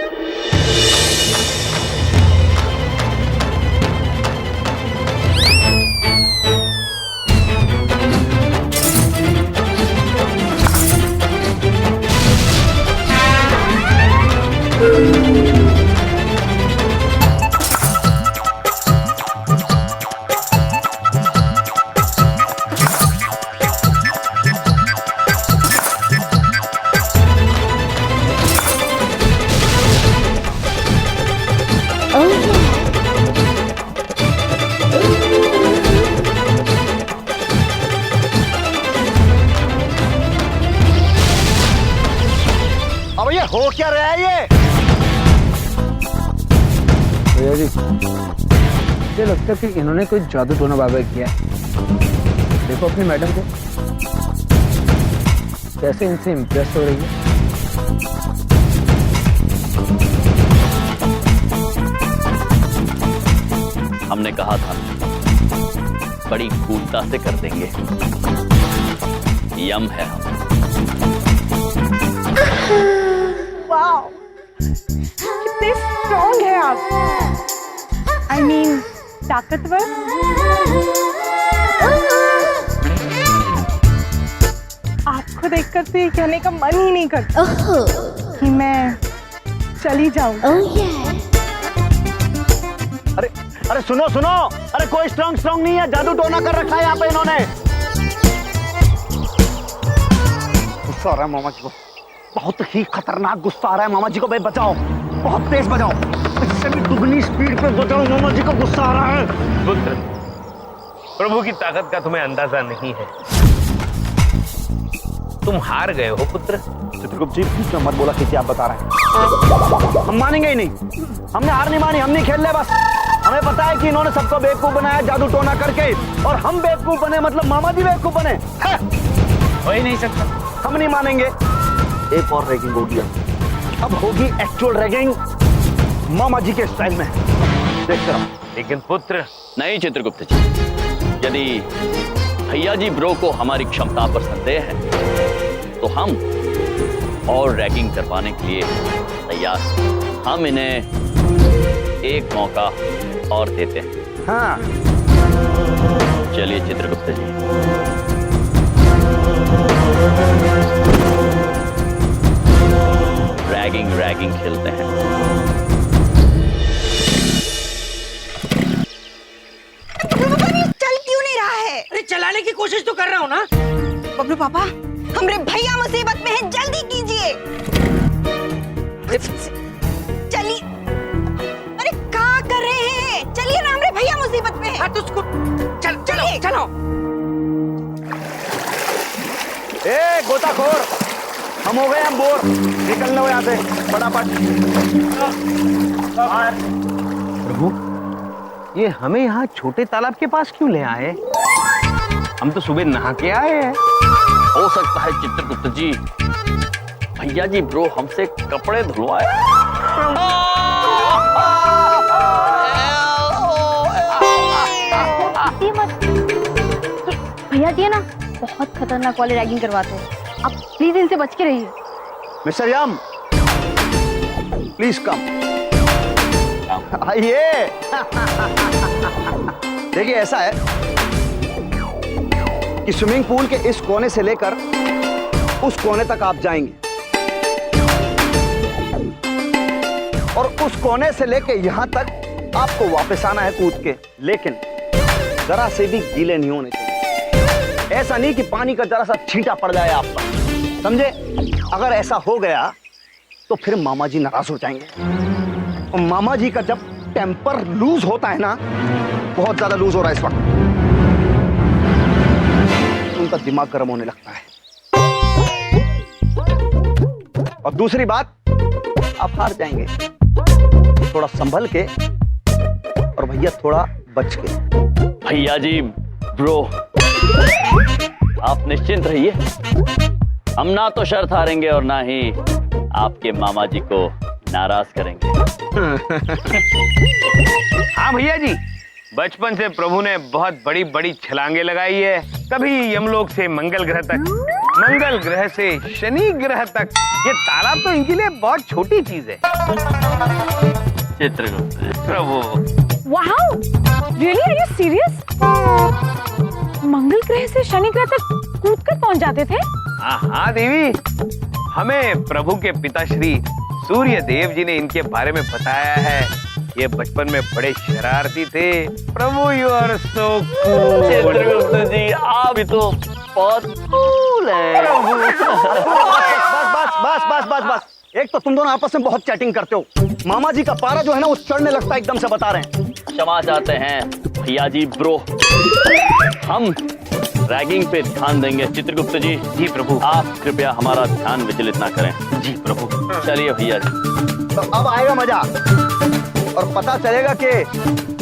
अब ये हो क्या रहा है ये? भैया जी, मुझे लगता है कि इन्होंने कोई जादू टोना बाबा किया है। देखो अपनी मैडम को कैसे इनसे इम्प्रेस हो रही है। हमने कहा था बड़ी कूलता से कर देंगे। यम है हम। वाओ, कितने स्ट्रॉन्ग है आप। आई मीन ताकतवर। आपको देखकर तो ये कहने का मन ही नहीं करता कि मैं चली जाऊं। अरे अरे सुनो सुनो, अरे कोई स्ट्रॉन्ग नहीं है, जादू टोना कर रखा है यहाँ पे इन्होंने। गुस्सा आ रहा है मामा जी को, बहुत ही खतरनाक गुस्सा आ रहा है मामा जी को। भाई बचाओ, बहुत तेज बजाओ, इससे भी दुगनी स्पीड पे बजाओ, मामा जी को गुस्सा आ रहा है। पुत्र, प्रभु की ताकत का तुम्हें अंदाजा नहीं है, तुम हार गए हो पुत्र। चित्रगुप्त जी बीच में मत बोला किसी, आप बता रहे हैं। हम मानेंगे ही नहीं, हमने हार नहीं मानी, हम नहीं खेल रहे बस। हमें पता है कि इन्होंने सबको बेवकूफ बनाया जादू टोना करके, और हम बेवकूफ बने मतलब मामा जी बेवकूफ बने। हो ही नहीं सकता, हम नहीं मानेंगे। एक और रैगिंग होगी, अब होगी एक्चुअल रैगिंग मामा जी के स्टाइल में, देखते रहो। लेकिन पुत्र। नहीं चित्रगुप्त जी, यदि भैया जी ब्रो को हमारी क्षमता पर संदेह है तो हम और रैगिंग करवाने के लिए तैयार हैं। हम इन्हें एक मौका और देते हैं। हाँ। चलिए चित्रगुप्त जी, रैगिंग खेलते हैं। चल क्यों नहीं रहा है? अरे चलाने की कोशिश तो कर रहा हूँ ना। बबलू पापा, हमरे भैया मुसीबत में है, जल्दी कीजिए। चलिए, अरे क्या कर रहे हैं? चलिए ना, हमरे भैया मुसीबत में है। हाँ तो उसको चलो। ए गोताखोर, हम हो गए हम बोर, निकल लो यहाँ से फटाफट। प्रभु, ये हमें यहाँ छोटे तालाब के पास क्यों ले आए? हम तो सुबह नहा के आए हैं। हो सकता है चित्रगुप्त जी, भैया जी ब्रो हमसे कपड़े धुलवाए। भैया जी है ना, बहुत खतरनाक वाले रैगिंग करवाते हैं, आप प्लीज इनसे बच के रहिए। मिस्टर यम, प्लीज कम, आइए। देखिए ऐसा है कि स्विमिंग पूल के इस कोने से लेकर उस कोने तक आप जाएंगे, और उस कोने से लेकर यहां तक आपको वापस आना है कूद के, लेकिन जरा से भी गीले नहीं होने चाहिए। ऐसा नहीं कि पानी का जरा सा छींटा पड़ जाए आप पर, समझे? अगर ऐसा हो गया तो फिर मामा जी नाराज हो जाएंगे, और मामा जी का जब टेम्पर लूज होता है ना, बहुत ज्यादा लूज हो रहा है इस वक्त, उनका दिमाग गर्म होने लगता है। और दूसरी बात, आप हार जाएंगे। थोड़ा संभल के, और भैया थोड़ा बच के। भैया जी ब्रो, आप निश्चिंत रहिए, हम ना तो शर्त हारेंगे और ना ही आपके मामा जी को नाराज करेंगे। हाँ भैया जी, बचपन से प्रभु ने बहुत बड़ी बड़ी छलांगे लगाई है, कभी यमलोक से मंगल ग्रह तक, मंगल ग्रह से शनि ग्रह तक। ये तालाब तो इनके लिए बहुत छोटी चीज है। चित्रगुप्त प्रभु, wow, really are you serious? मंगल ग्रह से शनि ग्रह तक कूदकर पहुंच जाते थे? हाँ देवी, हमें प्रभु के पिताश्री सूर्य देव जी ने इनके बारे में बताया है। ये बचपन में बड़े शरारती थे। प्रभु you are so cool. Chitragupta ji, आप भी तो बहुत कूल है। बस। एक तो तुम दोनों आपस में बहुत चैटिंग करते हो, मामा जी का पारा जो है ना वो चढ़ने लगता है, एकदम से बता रहे हैं। क्षमा चाहते हैं भैया जी ब्रो, हम रैगिंग पे ध्यान देंगे। चित्रगुप्त जी। जी प्रभु। आप कृपया हमारा ध्यान विचलित ना करें। जी प्रभु। चलिए भैया जी। तो अब आएगा मजा, और पता चलेगा कि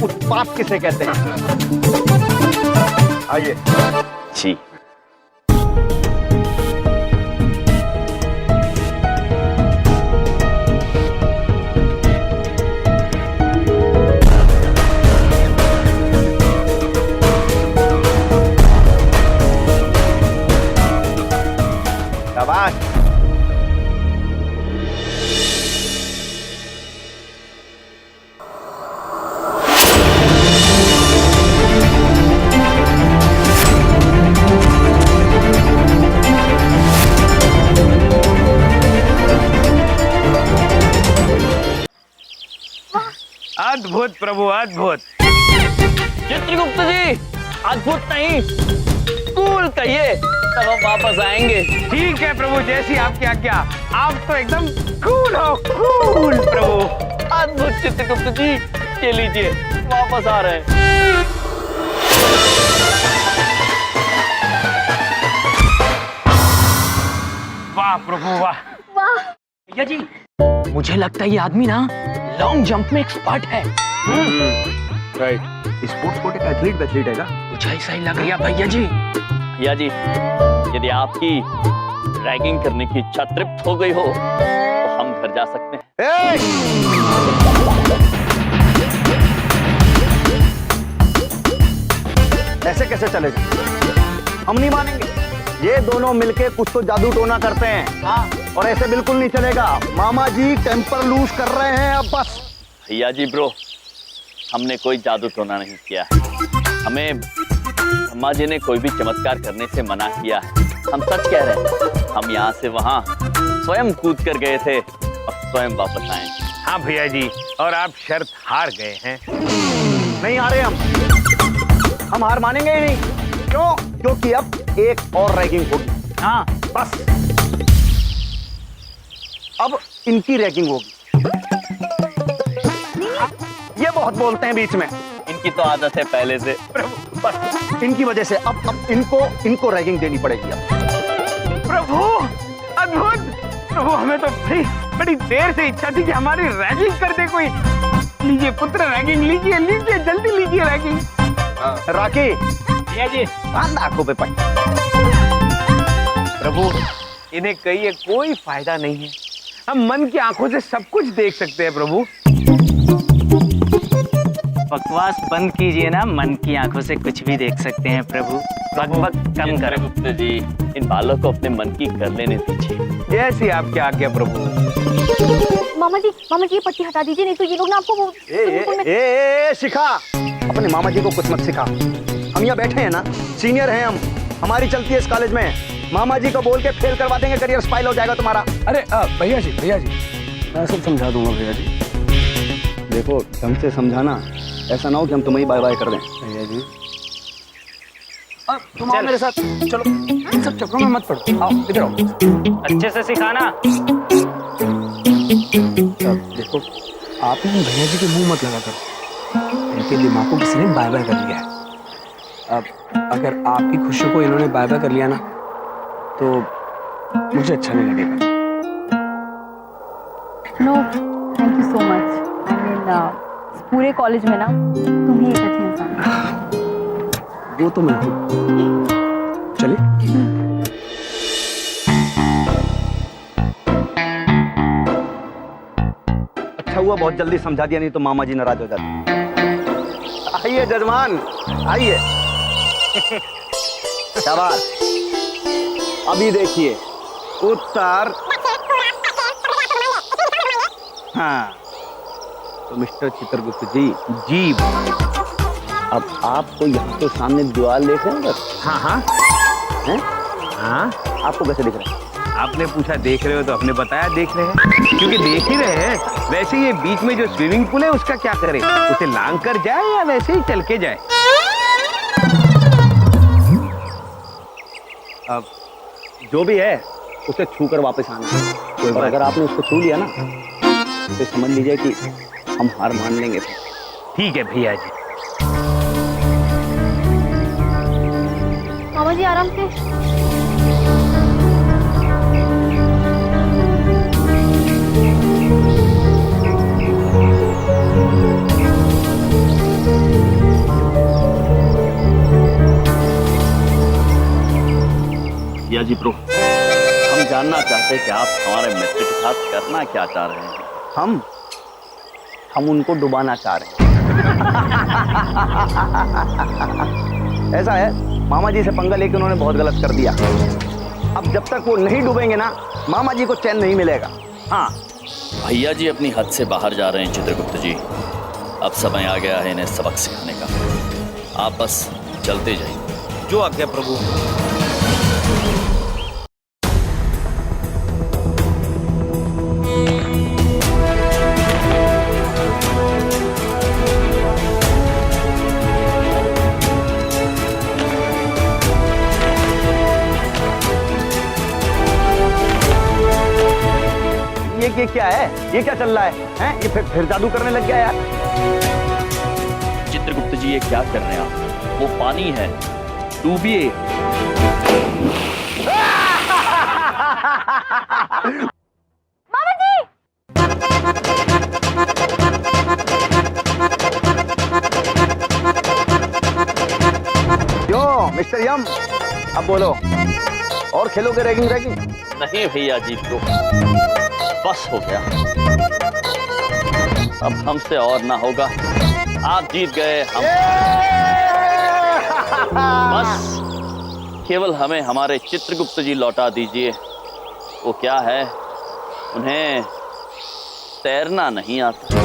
उत्पात किसे कहते हैं। आइए जी। अद्भुत प्रभु अद्भुत। चित्रगुप्त जी, अद्भुत नहीं, कूल कहिए, तब हम वापस आएंगे। ठीक है प्रभु, जैसी आपकी आज्ञा। आप तो एकदम कूल हो, कूल प्रभु। अद्भुत चित्रगुप्त जी, ये लीजिए, वापस आ रहे हैं। वाह प्रभु वाह। भैया जी, मुझे लगता है ये आदमी ना लॉन्ग जंप में एक्सपर्ट है। राइट, स्पोर्ट्स कोटे का एथलीट है ना? मुझे ऐसा ही लग रहा भैया जी। भैया जी, यदि आपकी रैगिंग करने की इच्छा तृप्त हो गई हो तो हम घर जा सकते हैं। ऐसे कैसे चलेगा? हम नहीं मानेंगे। ये दोनों मिलके कुछ तो जादू टोना करते हैं और ऐसे बिल्कुल नहीं चलेगा। मामा जी टेम्पर लूज कर रहे हैं अब बस। भैया जी ब्रो, हमने कोई जादू टोना नहीं किया है। हमें ब्रह्मा जी ने कोई भी चमत्कार करने से मना किया है। हम सच कह रहे हैं, हम यहाँ से वहाँ स्वयं कूद कर गए थे और स्वयं वापस आए। हाँ भैया जी, और आप शर्त हार गए हैं। नहीं हारे हम हार मानेंगे ही नहीं। क्यों? क्योंकि अब एक और रैगिंग होगी। हाँ बस, अब इनकी रैगिंग होगी। ये बहुत बोलते हैं बीच में। इनकी तो आदत है पहले से। बस इनकी वजह से अब इनको रैगिंग देनी पड़ेगी। अब प्रभु अद्भुत प्रभु, हमें तो बड़ी देर से इच्छा थी कि हमारी रैगिंग कर दे कोई। लीजिए पुत्र, रैगिंग लीजिए, लीजिए जल्दी लीजिए रैगिंग। राखी भैया जी, बांध आंखों पे पट्टी। प्रभु इन्हें कहिए कोई फायदा नहीं है। हम मन की आंखों से सब कुछ देख सकते हैं प्रभु। बकवास बंद कीजिए ना, मन की आंखों से कुछ भी देख सकते हैं प्रभु। बकबक कम करो। गुप्त जी, इन बालों को अपने मन की कर लेने दीजिए। जैसी आपकी आज्ञा प्रभु। मामा जी ये पट्टी हटा दीजिए, नहीं तो ये लोग ना आपको शिखा, अपने मामा जी को कुछ मत सिखा। हम यहाँ बैठे हैं ना, सीनियर हैं हम, हमारी चलती है इस कॉलेज में। मामा जी को बोल के फेल करवा देंगे, करियर स्पाइल हो जाएगा तुम्हारा। अरे भैया जी मैं सब समझा दूंगा भैया जी। देखो ढंग से समझाना, ऐसा ना हो कि हम तुम्हें बाय बाय कर दें। भैया जी तुम आओ मेरे साथ, चलो। इन सब चक्करों में मत पड़ो, आओ इधर आओ। अच्छे से सिखाना। देखो, आपने भैया जी के मुंह मत लगा कर, इनके दिमाग को किसी ने बाय बाय कर लिया है। अब अगर आपकी खुशी को इन्होंने बाय बाय कर लिया ना, तो मुझे अच्छा नहीं लगेगा। No thank you so much. I mean पूरे कॉलेज में ना तुम ही एक अच्छे इंसान हो। वो तो मैं हूँ। चलिए। अच्छा हुआ बहुत जल्दी समझा दिया, नहीं तो मामा जी नाराज हो जाते। आइए जजमान, आइए। शाबाश। अभी देखिए उत्तर। हाँ तो मिस्टर चित्रगुप्त जी, अब आपको यहाँ तो सामने दीवार देख रहे हैं। हाँ हाँ हैं? हाँ, आपको कैसे दिख रहा है? आपने पूछा देख रहे हो तो आपने बताया देख रहे हैं, क्योंकि देख ही रहे हैं। वैसे ये बीच में जो स्विमिंग पूल है उसका क्या करें? उसे लांग कर जाए या वैसे ही चल के जाए? अब जो भी है उसे छू कर वापस आना है। और अगर आपने उसको छू लिया ना तो समझ लीजिए कि हम हार मान लेंगे। ठीक है भैया जी। मामा जी आराम से। भैया जी ब्रो, हम जानना चाहते हैं कि आप हमारे मित्र के साथ करना क्या चाह रहे हैं। हम उनको डुबाना चाह रहे हैं। ऐसा है, मामा जी से पंगा लेके उन्होंने बहुत गलत कर दिया। अब जब तक वो नहीं डूबेंगे ना, मामा जी को चैन नहीं मिलेगा। हाँ भैया जी अपनी हद से बाहर जा रहे हैं चित्रगुप्त जी। अब समय आ गया है इन्हें सबक सिखाने का। आप बस चलते जाइए। जो आज्ञा प्रभु। ये क्या है? ये क्या चल रहा है? हैं? ये फिर जादू करने लग गया यार। चित्रगुप्त जी ये क्या कर रहे हैं आप? वो पानी है, डूबिए। मामा जी! यो मिस्टर यम, अब बोलो, और खेलोगे रैगिंग? नहीं भैया जी, तो बस हो गया, अब हमसे और ना होगा। आप जीत गए, हम बस केवल हमें हमारे चित्रगुप्त जी लौटा दीजिए। वो क्या है, उन्हें तैरना नहीं आता।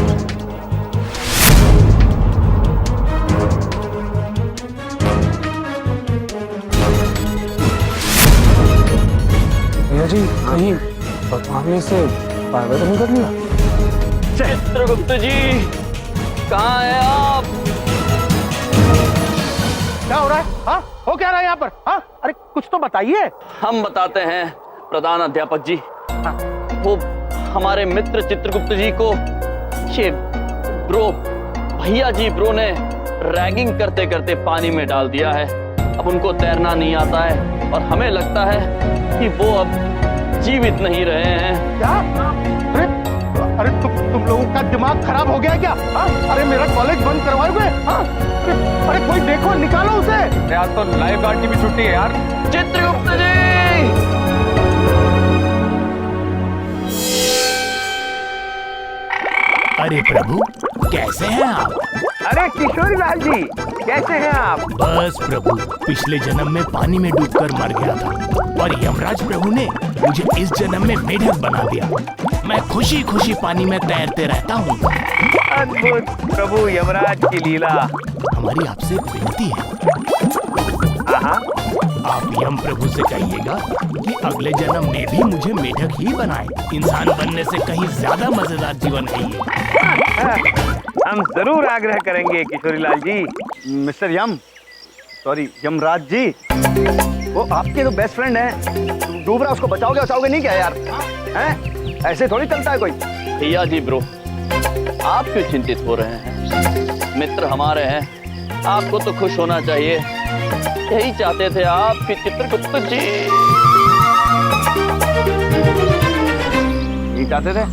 भैया जी कहीं भगवान ने से पागल नहीं कर लिया? चित्रगुप्त जी कहाँ हैं आप? क्या हो रहा है? हाँ, हो क्या रहा है यहाँ पर? हाँ, अरे कुछ तो बताइए। हम बताते हैं प्रधान अध्यापक जी। वो हमारे मित्र चित्रगुप्त जी को ये भैया जी ब्रो ने रैगिंग करते करते पानी में डाल दिया है। अब उनको तैरना नहीं आता है और हमें लगता है कि वो अब जीवित नहीं रहे हैं। क्या? अरे तुम लोगों का दिमाग खराब हो गया है क्या? हाँ? अरे मेरा कॉलेज बंद करवाओगे? हाँ? अरे कोई देखो, निकालो उसे। यार तो लाइफ गार्ड की भी छुट्टी है यार। चित्रगुप्त जी! अरे प्रभु, कैसे हैं आप? अरे किशोरी लाल जी, कैसे हैं आप? बस प्रभु, पिछले जन्म में पानी में डूबकर मर गया था और यमराज प्रभु ने मुझे इस जन्म में मेढक बना दिया। मैं खुशी खुशी पानी में तैरते रहता हूँ। अद्भुत प्रभु यमराज की लीला। हमारी आपसे विनती है, आप यम प्रभु से कहिएगा कि अगले जन्म में भी मुझे मेढक ही बनाए। इंसान बनने से कहीं ज्यादा मजेदार जीवन है ये। हम जरूर आग्रह करेंगे किशोरी लाल जी। मिस्टर यम, सॉरी यमराज जी, वो आपके तो बेस्ट फ्रेंड है, डूब रहा, उसको बचाओगे नहीं क्या यार? हैं? ऐसे थोड़ी चलता है कोई। भैया जी ब्रो, आप क्यों चिंतित हो रहे हैं? मित्र हमारे हैं, आपको तो खुश होना चाहिए। यही चाहते थे आप कि चित्रगुप्त जी। यही चाहते थे?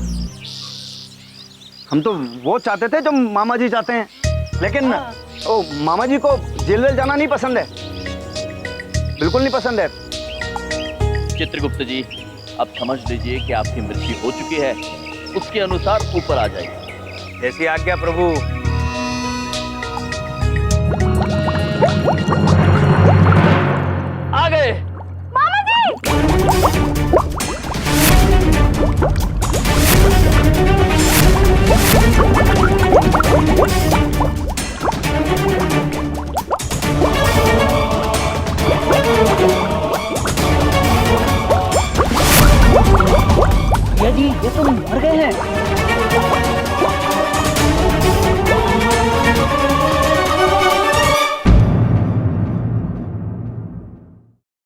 हम तो वो चाहते थे जो मामा जी चाहते हैं, लेकिन ओ मामा जी को जेल वेल जाना नहीं पसंद है, बिल्कुल नहीं पसंद है। चित्रगुप्त जी, अब समझ लीजिए कि आपकी मृत्यु हो चुकी है, उसके अनुसार ऊपर आ जाइए। जैसी आज्ञा प्रभु। आ गए।